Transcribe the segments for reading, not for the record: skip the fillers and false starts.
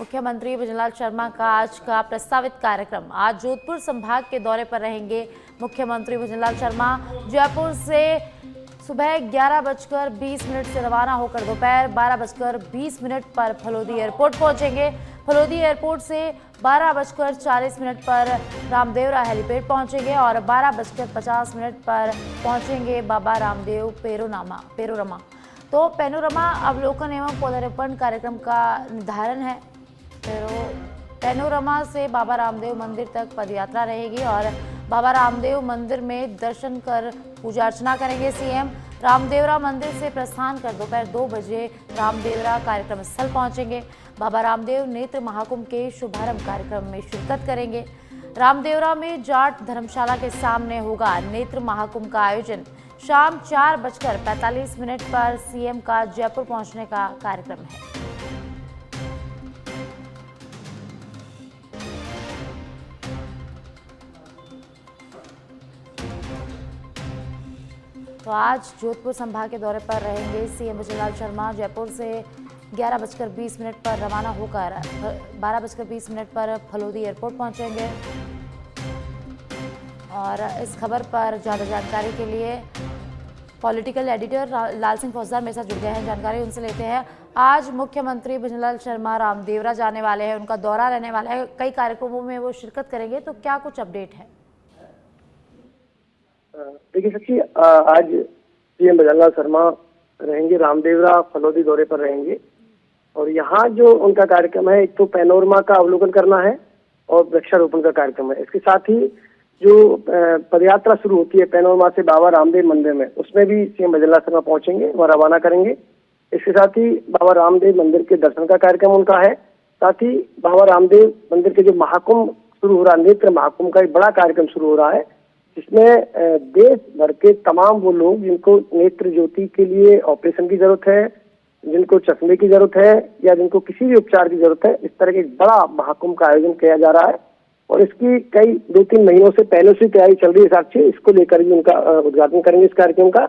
मुख्यमंत्री भजनलाल शर्मा का आज का प्रस्तावित कार्यक्रम। आज जोधपुर संभाग के दौरे पर रहेंगे मुख्यमंत्री भजनलाल शर्मा। जयपुर से सुबह 11:20 से रवाना होकर दोपहर 12:20 पर फलोदी एयरपोर्ट पहुंचेंगे। फलोदी एयरपोर्ट से 12:40 पर रामदेवरा हेलीपैड पहुंचेंगे और 12:50 पर पहुंचेंगे बाबा रामदेव पेनोरमा। तो पेनोरमा अवलोकन एवं पौधारोपण कार्यक्रम का निर्धारण है। पेनोरमा से बाबा रामदेव मंदिर तक पदयात्रा रहेगी और बाबा रामदेव मंदिर में दर्शन कर पूजा अर्चना करेंगे सीएम। रामदेवरा मंदिर से प्रस्थान कर दोपहर 2 बजे रामदेवरा कार्यक्रम स्थल पहुंचेंगे। बाबा रामदेव नेत्र महाकुंभ के शुभारंभ कार्यक्रम में शिरकत करेंगे। रामदेवरा में जाट धर्मशाला के सामने होगा नेत्र महाकुंभ का आयोजन। शाम 4:45 पर सीएम का जयपुर पहुंचने का कार्यक्रम है। तो आज जोधपुर संभाग के दौरे पर रहेंगे सीएम भजनलाल शर्मा। जयपुर से 11:20 पर रवाना होकर 12:20 पर फलोदी एयरपोर्ट पहुंचेंगे। और इस खबर पर ज़्यादा जानकारी के लिए पॉलिटिकल एडिटर लाल सिंह फौजदार मेरे साथ जुड़ गए हैं। जानकारी उनसे लेते हैं। आज मुख्यमंत्री भजनलाल शर्मा रामदेवरा जाने वाले हैं, उनका दौरा रहने वाला है, कई कार्यक्रमों में वो शिरकत करेंगे, तो क्या कुछ अपडेट है? देखिए सच्ची, आज सीएम भजनलाल शर्मा रहेंगे रामदेवरा फलोदी दौरे पर रहेंगे और यहाँ जो उनका कार्यक्रम है, एक तो पेनोरमा का अवलोकन करना है और वृक्षारोपण का कार्यक्रम है। इसके साथ ही जो पदयात्रा शुरू होती है पेनोरमा से बाबा रामदेव मंदिर में, उसमें भी सीएम भजनलाल शर्मा पहुंचेंगे और रवाना करेंगे। इसके साथ ही बाबा रामदेव मंदिर के दर्शन का कार्यक्रम उनका है। साथ ही बाबा रामदेव मंदिर के जो महाकुंभ शुरू हो रहा है, नेत्र महाकुंभ का एक बड़ा कार्यक्रम शुरू हो रहा है, जिसमें देश भर के तमाम वो लोग जिनको नेत्र ज्योति के लिए ऑपरेशन की जरूरत है, जिनको चश्मे की जरूरत है या जिनको किसी भी उपचार की जरूरत है, इस तरह के एक बड़ा महाकुंभ का आयोजन किया जा रहा है और इसकी कई 2-3 महीनों से पहले से तैयारी चल रही है। साक्षी, इसको लेकर भी उनका उद्घाटन करेंगे इस कार्यक्रम का।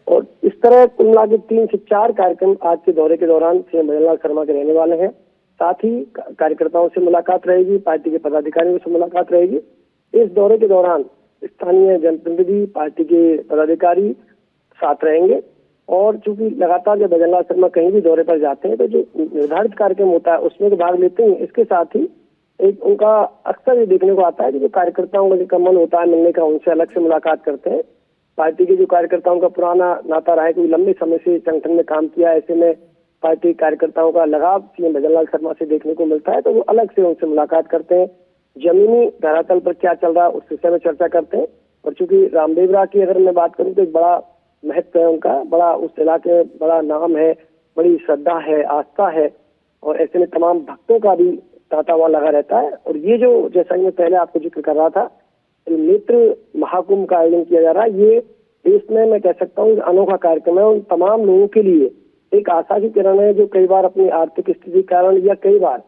और इस तरह कुल मिला के 3 से 4 कार्यक्रम आज के दौरे के दौरान सीएम भजनलाल शर्मा के रहने वाले हैं। साथ ही कार्यकर्ताओं से मुलाकात रहेगी, पार्टी के पदाधिकारियों से मुलाकात रहेगी। इस दौरे के दौरान स्थानीय जनप्रतिनिधि, पार्टी के पदाधिकारी साथ रहेंगे और चूंकि लगातार जब भजनलाल शर्मा कहीं भी दौरे पर जाते हैं तो जो निर्धारित कार्यक्रम होता है उसमें तो भाग लेते हैं। इसके साथ ही एक उनका अक्सर ये देखने को आता है कि जो कार्यकर्ताओं का जो मन होता है मिलने का, उनसे अलग से मुलाकात करते हैं। पार्टी के जो कार्यकर्ताओं का पुराना नाता रहा है, कोई लंबे समय से संगठन में काम किया है, ऐसे में पार्टी कार्यकर्ताओं का लगाव सीएम भजनलाल शर्मा से देखने को मिलता है, तो वो अलग से उनसे मुलाकात करते हैं। जमीनी धरातल पर क्या चल रहा है उस विषय में चर्चा करते हैं। और चूंकि रामदेवरा की अगर मैं बात करूं तो एक बड़ा महत्व है उनका, बड़ा उस इलाके में बड़ा नाम है, बड़ी श्रद्धा है, आस्था है और ऐसे में तमाम भक्तों का भी तांता वहां लगा रहता है। और ये जो, जैसा कि मैं पहले आपको जिक्र कर रहा था, नेत्र महाकुंभ का आयोजन किया जा रहा है, ये देश में मैं कह सकता हूँ अनोखा कार्यक्रम है। उन तमाम लोगों के लिए एक आशा की किरण है जो कई बार अपनी आर्थिक स्थिति के कारण या कई बार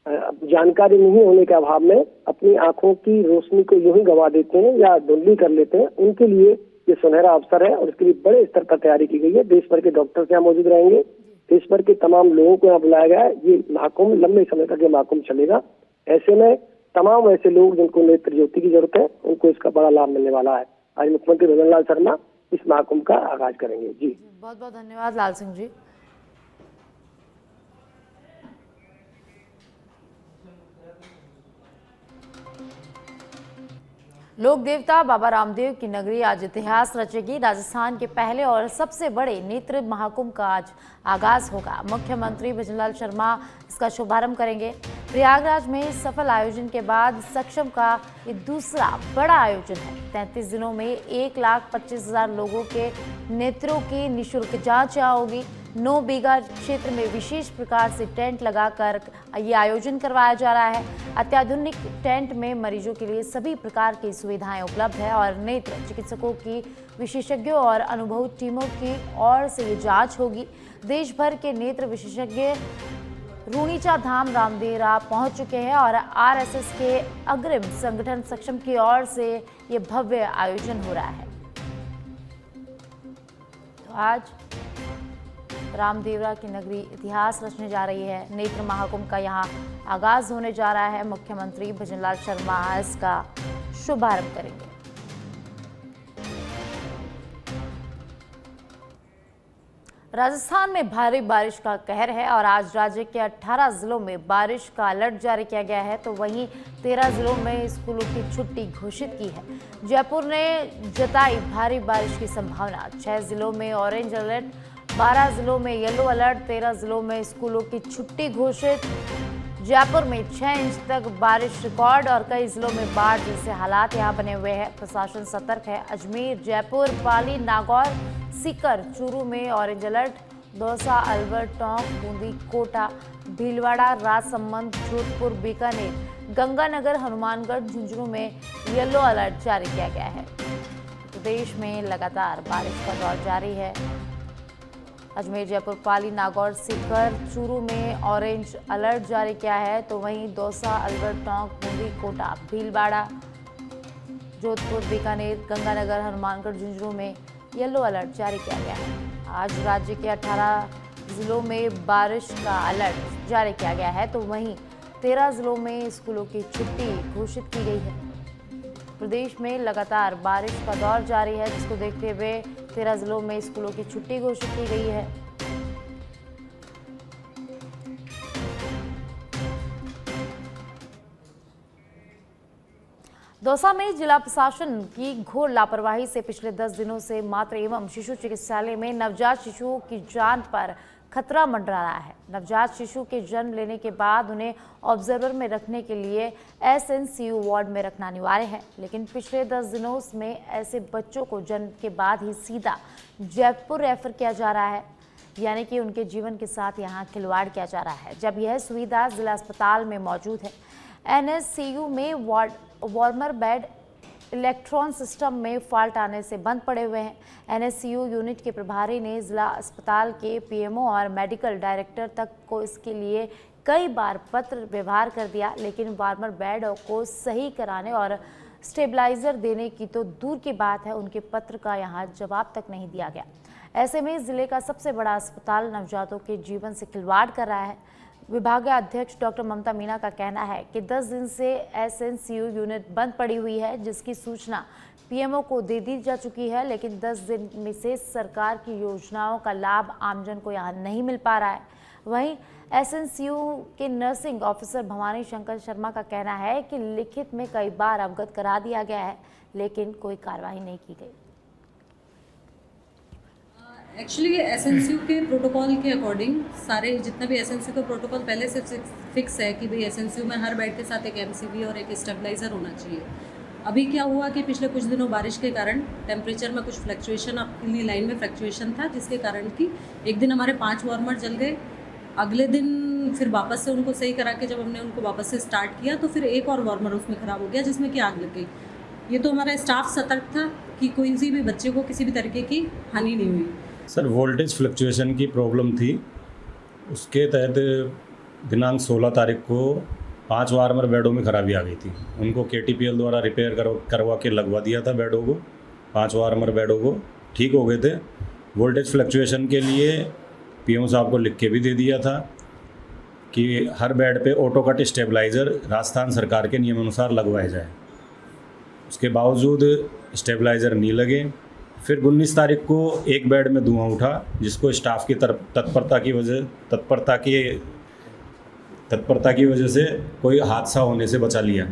जानकारी नहीं होने के अभाव में अपनी आंखों की रोशनी को यूं ही गंवा देते हैं या धुंधली कर लेते हैं। उनके लिए ये सुनहरा अवसर है और इसके लिए बड़े स्तर पर तैयारी की गई है। देश भर के डॉक्टर्स यहाँ मौजूद रहेंगे, देश भर के तमाम लोगों को यहाँ बुलाया गया है। ये महाकुंभ लंबे समय तक ये महाकुंभ चलेगा। ऐसे में तमाम ऐसे लोग जिनको नेत्र ज्योति की जरूरत है उनको इसका बड़ा लाभ मिलने वाला है। आज मुख्यमंत्री भजनलाल शर्मा इस महाकुंभ का आगाज करेंगे। जी बहुत बहुत धन्यवाद लाल सिंह जी। लोक देवता बाबा रामदेव की नगरी आज इतिहास रचेगी। राजस्थान के पहले और सबसे बड़े नेत्र महाकुंभ का आज आगाज होगा। मुख्यमंत्री भजनलाल शर्मा इसका शुभारंभ करेंगे। प्रयागराज में सफल आयोजन के बाद सक्षम का ये दूसरा बड़ा आयोजन है। 33 दिनों में 1,25,000 लोगों के नेत्रों की निःशुल्क जांच यहाँ होगी। 9 बीघा क्षेत्र में विशेष प्रकार से टेंट लगाकर ये आयोजन करवाया जा रहा है। अत्याधुनिक टेंट में मरीजों के लिए सभी प्रकार की सुविधाएं उपलब्ध है और नेत्र चिकित्सकों की विशेषज्ञों और अनुभवी टीमों की ओर से ये जांच होगी। देश भर के नेत्र विशेषज्ञ रूणीचा धाम रामदेवरा पहुंच चुके हैं और आरएसएस के अग्रिम संगठन सक्षम की ओर से ये भव्य आयोजन हो रहा है। तो आज रामदेवरा की नगरी इतिहास रचने जा रही है। नेत्र महाकुंभ का यहाँ आगाज होने जा रहा है। मुख्यमंत्री भजनलाल शर्मा इसका शुभारंभ करेंगे। राजस्थान में भारी बारिश का कहर है और आज राज्य के 18 जिलों में बारिश का अलर्ट जारी किया गया है, तो वहीं 13 जिलों में स्कूलों की छुट्टी घोषित की है। जयपुर ने जताई भारी बारिश की संभावना। 6 जिलों में ऑरेंज अलर्ट, 12 जिलों में येलो अलर्ट, 13 जिलों में स्कूलों की छुट्टी घोषित। जयपुर में 6 इंच तक बारिश रिकॉर्ड और कई जिलों में बाढ़ जैसे हालात यहां बने हुए हैं। प्रशासन सतर्क है। अजमेर, जयपुर, पाली, नागौर, सीकर, चूरू में ऑरेंज अलर्ट, दौसा, अलवर, टोंक, बूंदी, कोटा, भीलवाड़ा, राजसमंद, जोधपुर, बीकानेर, गंगानगर, हनुमानगढ़, झुंझुनू में येलो अलर्ट जारी किया गया है। प्रदेश में लगातार बारिश का दौर जारी है। अजमेर, जयपुर, पाली, नागौर, सीकर, चूरू में ऑरेंज अलर्ट जारी किया है, तो वहीं दौसा, अलवर, टोंक, बूंदी, कोटा, भीलवाड़ा, जोधपुर, बीकानेर, गंगानगर, हनुमानगढ़, झुंझुनू में येलो अलर्ट जारी किया गया है। आज राज्य के 18 जिलों में बारिश का अलर्ट जारी किया गया है, तो वहीं 13 जिलों में स्कूलों की छुट्टी घोषित की गई है। प्रदेश में लगातार बारिश का दौर जारी है, जिसको देखते हुए 13 जिलों में स्कूलों की छुट्टी घोषित की गई है। दौसा में जिला प्रशासन की घोर लापरवाही से पिछले 10 दिनों से मातृ एवं शिशु चिकित्सालय में नवजात शिशुओं की जान पर खतरा मंडरा रहा है। नवजात शिशु के जन्म लेने के बाद उन्हें ऑब्जर्वर में रखने के लिए SNCU वार्ड में रखना अनिवार्य है, लेकिन पिछले 10 दिनों में ऐसे बच्चों को जन्म के बाद ही सीधा जयपुर रेफर किया जा रहा है, यानी कि उनके जीवन के साथ यहाँ खिलवाड़ किया जा रहा है, जब यह सुविधा जिला अस्पताल में मौजूद है। NSCU में वार्मर बेड इलेक्ट्रॉन सिस्टम में फॉल्ट आने से बंद पड़े हुए हैं। NSCU यूनिट के प्रभारी ने जिला अस्पताल के PMO और मेडिकल डायरेक्टर तक को इसके लिए कई बार पत्र व्यवहार कर दिया, लेकिन वार्मर बेड को सही कराने और स्टेबलाइजर देने की तो दूर की बात है, उनके पत्र का यहाँ जवाब तक नहीं दिया गया। ऐसे में जिले का सबसे बड़ा अस्पताल नवजातों के जीवन से खिलवाड़ कर रहा है। विभागीय अध्यक्ष डॉक्टर ममता मीना का कहना है कि 10 दिन से SNCU यूनिट बंद पड़ी हुई है, जिसकी सूचना PMO को दे दी जा चुकी है, लेकिन 10 दिन में से सरकार की योजनाओं का लाभ आमजन को यहाँ नहीं मिल पा रहा है। वहीं SNCU के नर्सिंग ऑफिसर भवानी शंकर शर्मा का कहना है कि लिखित में कई बार अवगत करा दिया गया है, लेकिन कोई कार्रवाई नहीं की गई। एक्चुअली SNCU के प्रोटोकॉल के अकॉर्डिंग सारे जितना भी SNCU का प्रोटोकॉल पहले से फिक्स है कि भाई SNCU में हर बेड के साथ एक MCV और एक स्टेबलाइज़र होना चाहिए। अभी क्या हुआ कि पिछले कुछ दिनों बारिश के कारण टेम्परेचर में कुछ फ्लक्चुएशन, अपनी लाइन में फ्लक्चुएशन था, जिसके कारण कि एक दिन हमारे 5 वार्मर जल गए। अगले दिन फिर वापस से उनको सही करा के जब हमने उनको वापस से स्टार्ट किया तो फिर एक और वार्मर उसमें ख़राब हो गया, जिसमें कि आग लग गई। ये तो हमारा स्टाफ सतर्क था कि कोई भी बच्चे को किसी भी तरीके की हानि नहीं हुई। सर, वोल्टेज फ्लक्चुएशन की प्रॉब्लम थी, उसके तहत दिनांक 16 तारीख को 5 वार्मर बेडों में खराबी आ गई थी। उनको KTPL द्वारा रिपेयर करवा के लगवा दिया था बेडों को। 5 वार्मर बेडों को ठीक हो गए थे। वोल्टेज फ्लक्चुएशन के लिए PMO साहब को लिख के भी दे दिया था कि हर बेड पे ऑटो कट स्टेबलाइज़र राजस्थान सरकार के नियमानुसार लगवाए जाए। उसके बावजूद स्टेबलाइज़र नहीं लगे। फिर 19 तारीख को एक बेड में धुआं उठा, जिसको स्टाफ की तत्परता की वजह से कोई हादसा होने से बचा लिया।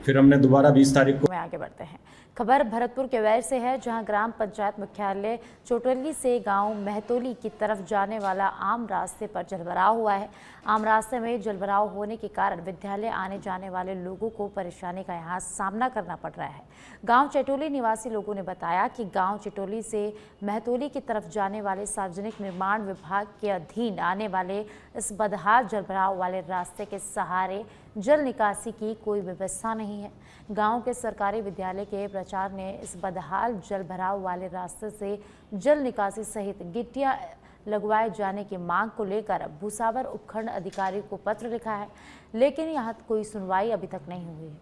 फिर हमने दोबारा 20 तारीख को आगे बढ़ते हैं। खबर भरतपुर के वैर से है, जहां ग्राम पंचायत मुख्यालय चोटली से गांव महतोली की तरफ जाने वाला आम रास्ते पर जलभराव हुआ है। आम रास्ते में जलभराव होने के कारण विद्यालय आने जाने वाले लोगों को परेशानी का यहां सामना करना पड़ रहा है। गांव चटोली निवासी लोगों ने बताया कि गांव चटोली से महतोली की तरफ जाने वाले सार्वजनिक निर्माण विभाग के अधीन आने वाले इस बदहाल जलभराव वाले रास्ते के सहारे जल निकासी की कोई व्यवस्था नहीं है। गांव के सरकारी विद्यालय के प्राचार्य ने इस बदहाल जल भराव वाले रास्ते से जल निकासी सहित गिट्टियां लगवाए जाने की मांग को लेकर भूसावर उपखंड अधिकारी को पत्र लिखा है, लेकिन यहां कोई सुनवाई अभी तक नहीं हुई है।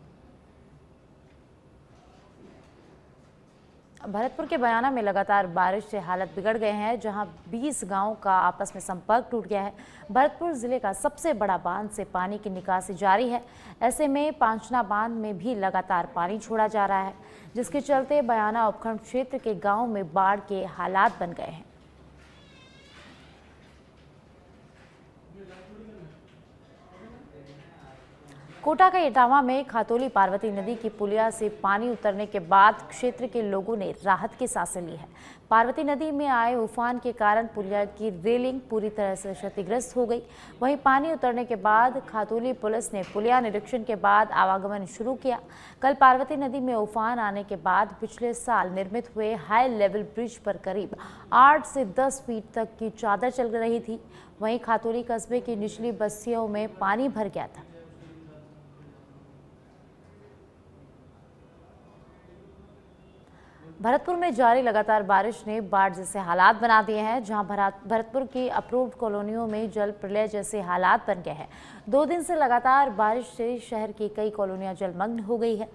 भरतपुर के बयाना में लगातार बारिश से हालत बिगड़ गए हैं, जहां 20 गांवों का आपस में संपर्क टूट गया है। भरतपुर जिले का सबसे बड़ा बांध से पानी की निकासी जारी है। ऐसे में पांचना बांध में भी लगातार पानी छोड़ा जा रहा है, जिसके चलते बयाना उपखंड क्षेत्र के गांवों में बाढ़ के हालात बन गए हैं। कोटा का इटावा में खातोली पार्वती नदी की पुलिया से पानी उतरने के बाद क्षेत्र के लोगों ने राहत की सांसें ली है। पार्वती नदी में आए उफान के कारण पुलिया की रेलिंग पूरी तरह से क्षतिग्रस्त हो गई। वहीं पानी उतरने के बाद खातोली पुलिस ने पुलिया निरीक्षण के बाद आवागमन शुरू किया। कल पार्वती नदी में उफान आने के बाद पिछले साल निर्मित हुए हाई लेवल ब्रिज पर करीब 8 से 10 फीट तक की चादर चल रही थी। वहीं खातोली कस्बे की निचली बस्तियों में पानी भर गया था। भरतपुर में जारी लगातार बारिश ने बाढ़ जैसे हालात बना दिए हैं, जहां भरतपुर की अप्रूव्ड कॉलोनियों में जल प्रलय जैसे हालात बन गए हैं। 2 दिन से लगातार बारिश से शहर की कई कॉलोनियां जलमग्न हो गई है।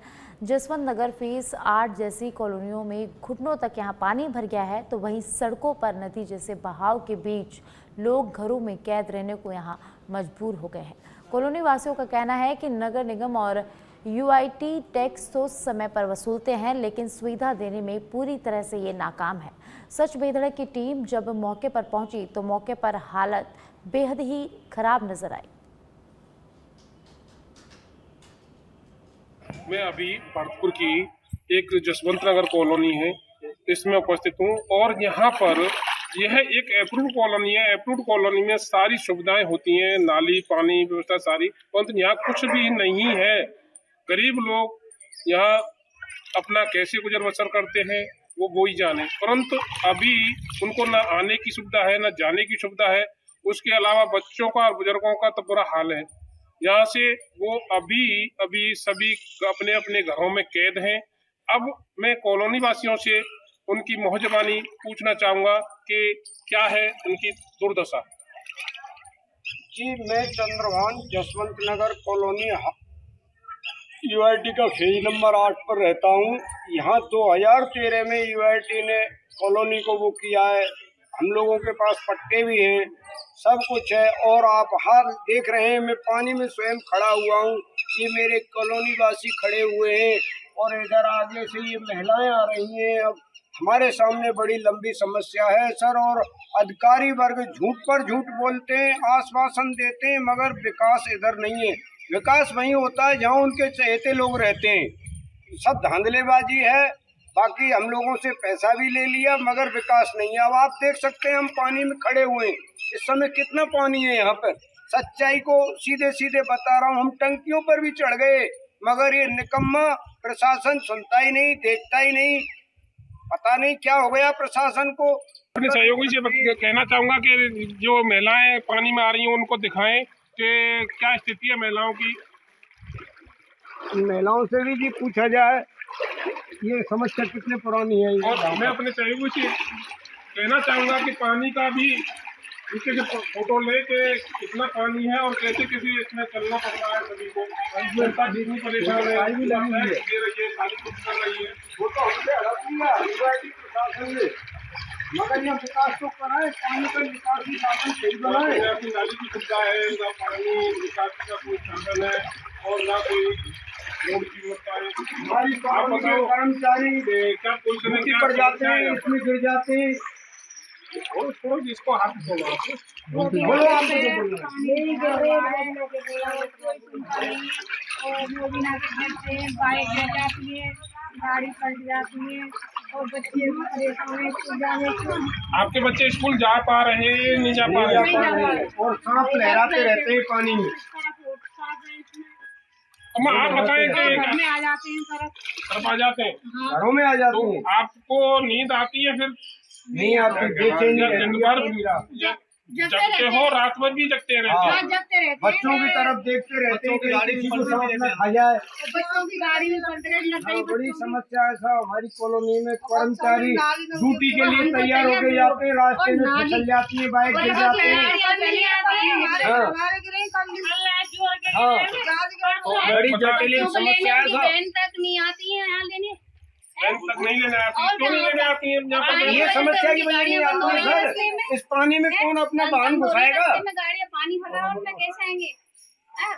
जसवंत नगर फेज 8 जैसी कॉलोनियों में घुटनों तक यहां पानी भर गया है, तो वहीं सड़कों पर नदी जैसे बहाव के बीच लोग घरों में कैद रहने को यहां मजबूर हो गए हैं। कॉलोनी वासियों का कहना है कि नगर निगम और यूआईटी टैक्स तो समय पर वसूलते हैं, लेकिन सुविधा देने में पूरी तरह से ये नाकाम है। सच बेधड़क की टीम जब मौके पर पहुंची तो मौके पर हालत बेहद ही खराब नजर आई। मैं अभी भरतपुर की एक जसवंत नगर कॉलोनी है, इसमें उपस्थित हूँ और यहाँ पर यह एक अप्रूव्ड कॉलोनी है। अप्रूव्ड कॉलोनी में सारी सुविधाएं होती हैं, नाली, पानी व्यवस्था सारी, परंतु यहाँ कुछ भी नहीं है। गरीब लोग यहाँ अपना कैसे गुजर बसर करते हैं वो ही जाने, परंतु अभी उनको न आने की सुविधा है न जाने की सुविधा है। उसके अलावा बच्चों का और बुजुर्गों का तो बुरा हाल है। यहाँ से वो अभी सभी अपने अपने घरों में कैद हैं। अब मैं कॉलोनी वासियों से उनकी मोहजबानी पूछना चाहूँगा कि क्या है उनकी दुर्दशा। जी, मैं चंद्रभान जसवंत नगर कॉलोनी यूआईटी का फेज नंबर 8 पर रहता हूँ। यहाँ 2013 में यूआईटी ने कॉलोनी को वो किया है। हम लोगों के पास पट्टे भी हैं, सब कुछ है और आप हाल देख रहे हैं, मैं पानी में स्वयं खड़ा हुआ हूँ। ये मेरे कॉलोनी वासी खड़े हुए हैं और इधर आगे से ये महिलाएं आ रही हैं। अब हमारे सामने बड़ी लंबी समस्या है सर, और अधिकारी वर्ग झूठ पर झूठ बोलते हैं, आश्वासन देते हैं, मगर विकास इधर नहीं है। विकास वहीं होता है जहां उनके चहेते लोग रहते हैं। सब धांधलेबाजी है, बाकी हम लोगों से पैसा भी ले लिया मगर विकास नहीं है। अब आप देख सकते हैं हम पानी में खड़े हुए हैं, इस समय कितना पानी है यहाँ पर। सच्चाई को सीधे सीधे बता रहा हूँ, हम टंकियों पर भी चढ़ गए मगर ये निकम्मा प्रशासन सुनता ही नहीं, देखता ही नहीं। पता नहीं क्या हो गया प्रशासन को। अपने सहयोगी से कहना चाहूँगा कि जो महिलाएं पानी में आ रही हैं उनको दिखाएं कि क्या स्थिति है महिलाओं की। महिलाओं से भी जी पूछा जाए ये समस्या कितने पुरानी है। और मैं अपने सहयोगी से कहना चाहूँगा कि पानी का भी इसके जो फोटो ले के कितना पानी है और कैसे कैसे इसमें चलना पड़ रहा है सभी को। जितनी परेशान है मगर ये विकास तो कराए, पानी का निकास भी साधन सही बनाए। अपनी नाली की सुविधा है, ना पानी निकास का कोई साधन है और ना कोई रोड की व्यवस्था है। हमारी कर्मचारी क्या कोई समय ड्यूटी पर जाते हैं, इसमें गिर जाते हैं। और थोड़ा जिसको हाथ बोलो बाइक गिर जाती है, गाड़ी पलट जाती है और बच्चे परेशान हैं स्कूल जाने से। आपके बच्चे स्कूल जा पा रहे हैं नहीं जा पा रहे और सांप लहराते रहते हैं पानी में। आप बताएं कि घर में आ जाते हैं, तरफ आ जाते हैं, घरों में आ जाते तो हैं। आपको नींद आती है? फिर नहीं आती, बेचैनी रहती है। जगते हो, रात भर भी जगते रहते हैं। जगते रहते हैं, बच्चों की तरफ देखते रहते हैं कि किसी को सांप न खा जाए। बच्चों की गाड़ी में पलटे लग गई। बड़ी समस्या है साहब हमारी कॉलोनी में। कर्मचारी ड्यूटी के लिए तैयार होके जाते हैं, रास्ते में फिसल जाती है, बाइक गिर जाते हैं। हाँ, बड़ी जटिल समस्या है साहब। तक नहीं आती है यहाँ लेने। बैंक तक नहीं लेने आती, क्यों नहीं लेने आती है? यहाँ पर ये समस्या की वजह नहीं आती है सर। इस पानी में कौन अपना वाहन घुसाएगा? गाड़ियाँ पानी भर रहा है, उनमें कैसे आएंगे?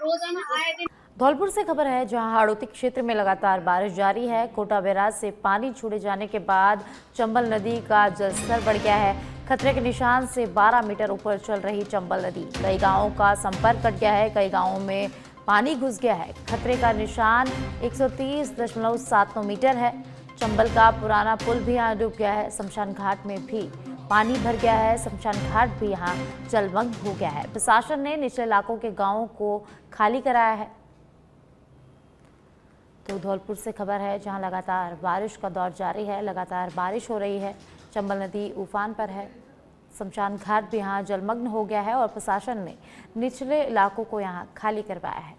रोजाना आए दिन। धौलपुर से खबर है, जहां हाड़ौती क्षेत्र में लगातार बारिश जारी है। कोटा बैराज से पानी छोड़े जाने के बाद चंबल नदी का जलस्तर बढ़ गया है। खतरे के निशान से 12 मीटर ऊपर चल रही चंबल नदी, कई गांवों का संपर्क कट गया है, कई गांवों में पानी घुस गया है। खतरे का निशान 130.79 मीटर है। चंबल का पुराना पुल भी यहाँ डूब गया है। शमशान घाट में भी पानी भर गया है। शमशान घाट भी यहाँ जलमग्न हो गया है। प्रशासन ने निचले इलाकों के गांवों को खाली कराया है। तो धौलपुर से खबर है, जहां लगातार बारिश का दौर जारी है, लगातार बारिश हो रही है। चंबल नदी उफान पर है। शमशान घाट भी यहाँ जलमग्न हो गया है और प्रशासन ने निचले इलाकों को यहाँ खाली करवाया है।